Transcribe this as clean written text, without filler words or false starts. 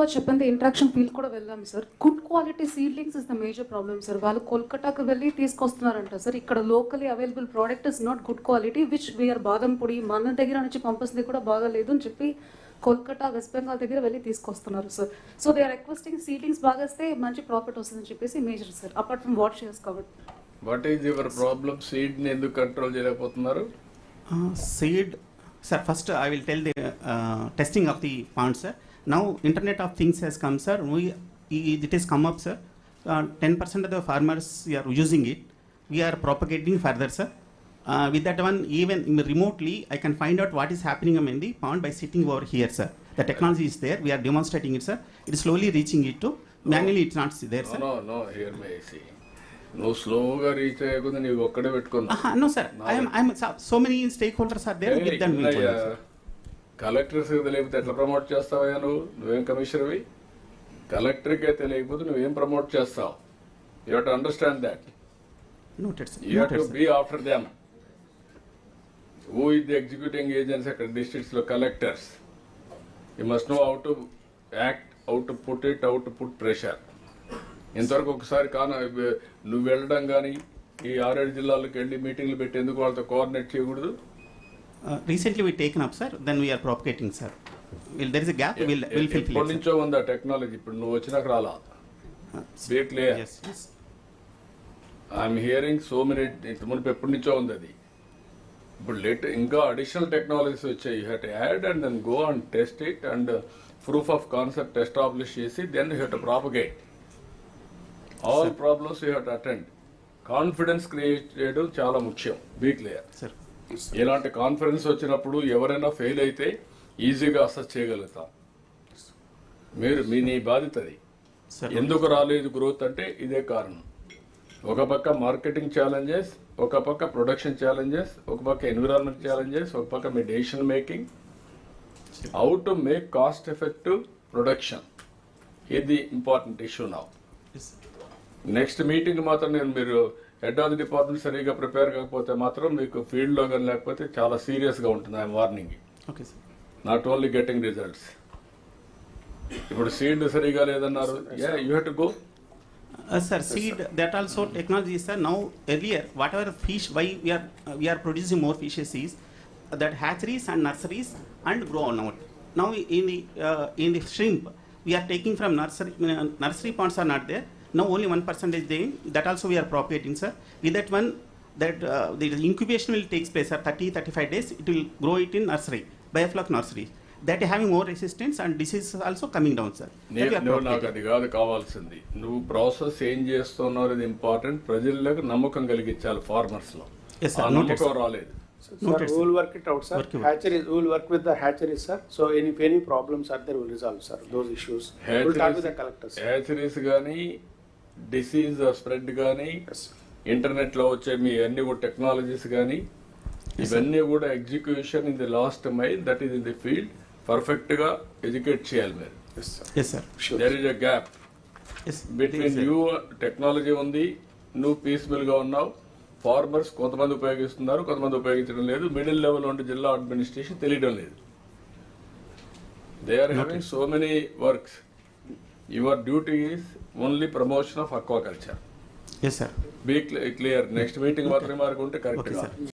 బాబా చెప్పింది interaction field కూడా వెళ్ళాం sir. Good quality seedlings is the major problem sir. వాళ్ళు కోల్కతాకు వెళ్ళి తీసుకొస్తున్నారంట సార్. ఇక్కడ locally available product is not good quality, which we are బాదం పొడి మన దగ్గర నుంచి పంపిస్తుంది కూడా బాగాలేదు అని చెప్పి కోల్కతా, వెస్ట్ బెంగాల్ దగ్గర వెళ్ళి తీసుకొస్తున్నారు sir. So they are requesting seedlings బాగా వస్తే మంచి ప్రాఫిట్ వస్తుందని చెప్పేసి major sir. Apart from what shares covered. What is your problem? Seed ని ఎందుకు కంట్రోల్ చేయలేకపోతున్నారు? Seed, sir, first I will tell the testing of the pond, sir. Now Internet of Things has come, sir. It has come up, sir. 10% of the farmers are using it. We are propagating further, sir. With that one, even remotely, I can find out what is happening in the pond by sitting over here, sir. The technology is there. We are demonstrating it, sir. It is slowly reaching it to. Manually, it's not there, sir. No, here may I see. నువ్వు స్లోగా reach అయ్యకుండా నీవు ఒక్కడే పెట్టుకున్నా. No, sir. I'm so many stakeholders are there. With them, collectors తెలియకపోతే ఎట్లా promote చేస్తావయ్యా? నువ్వేం కమిషనర్వి? కలెక్టర్కే తెలియకపోతే నువ్వేం ప్రమోట్ చేస్తావు? You have to understand that. Noted, sir. You have to be after them. Who is the executing agency అక్కడ districts లో? Collectors. You must know how to act, how to put it, how to put pressure. ఇంతవరకు ఒకసారి నువ్వు వెళ్ళడం కానీ ఈ 6-7 జిల్లాలకు వెళ్ళి మీటింగ్లు పెట్టి ఎందుకు వాళ్ళతో కోఆర్డినేట్ చేయకూడదు? Recently we taken up, sir. Then we are propagating, sir. There is a gap. We'll fill it. ఎప్పటి నుంచో ఉందా టెక్నాలజీ? ఇప్పుడు నువ్వు వచ్చినాక రాలా? Be clear. Yes. I'm hearing so many. ఇంత మునుపు ఎప్పటి నుంచో ఉంది అది. ఇప్పుడు ఇంకా అడిషనల్ టెక్నాలజీస్ వచ్చాయి. You have to add and then go and test it and proof of concept establish చేసి then you have to propagate. All problems you have to attend. Confidence create చేయడం చాలా ముఖ్యం. Be clear. Sir. ఇలాంటి confidence వచ్చినప్పుడు ఎవరైనా fail అయితే ఈజీగా assess చేయగలుగుతాం. నీ బాధ్యత అది. ఎందుకు రాలేదు గ్రోత్ అంటే ఇదే కారణం. ఒక పక్క మార్కెటింగ్ ఛాలెంజెస్, ఒక పక్క ప్రొడక్షన్ ఛాలెంజెస్, ఒక పక్క ఎన్విరాన్మెంట్ ఛాలెంజెస్, ఒక పక్క మీ decision making. How to make cost effective production, ఇది important issue now. Next meeting మాత్రం మీరు హెడ్ ఆఫ్ ది డిపార్ట్మెంట్ సరిగా ప్రిపేర్ కాకపోతే మాత్రం మీకు ఫీల్డ్లో కానీ లేకపోతే చాలా సీరియస్గా ఉంటుంది. I'm warning. Okay, sir. Not only getting results. ఇప్పుడు సీడ్ సరిగా లేదన్నారు. You have to go. Sir, seed, that also technology is, sir. Now earlier, whatever fish, why we are producing more fishes is that hatcheries and nurseries and grow on out. Now in the shrimp, we are taking from nursery ponds are not there. Now only 1% there. That also we are propagating, sir. With that one, that the incubation will take place, sir. 30-35 days. It will grow it in nursery, biofloc nursery. That having more resistance and disease is also coming down, sir. నాకు అది కాదు కావాల్సింది. నువ్వు process ఏం చేస్తున్నావు అనేది important. ప్రజలకు నమ్మకం కలిగించాలి ఫార్మర్స్ లో. Yes, sir. నమ్మకం రాలేదు. Sir, we will work it out, sir. Hatcheries, we will work with the hatcheries, sir. So if any problems are there, we will resolve, sir, those issues. We will talk with the collectors. Hatcheries కానీ disease spread కానీ internet లో వచ్చే మీ అన్ని కూడా technologies కానీ ఇవన్నీ కూడా execution in the last mile, that is in the field perfect గా ఎడ్యుకేట్ చేయాలి మీరు. Yes, sir. There is a gap Yes. Between you. Technology ఉంది, నువ్వు పీస్ఫుల్ గా ఉన్నావు. ఫార్మర్స్ కొంతమంది ఉపయోగిస్తున్నారు, కొంతమంది ఉపయోగించడం లేదు. మిడిల్ లెవెల్ ఉండే జిల్లా అడ్మినిస్ట్రేషన్ తెలియడం లేదు. They are having so many works. Your duty is only promotion of aquaculture. Yes, sir. Be clear. Next meeting మాత్రమే మార్కు ఉంటే కరెక్ట్ గా. Okay, sir.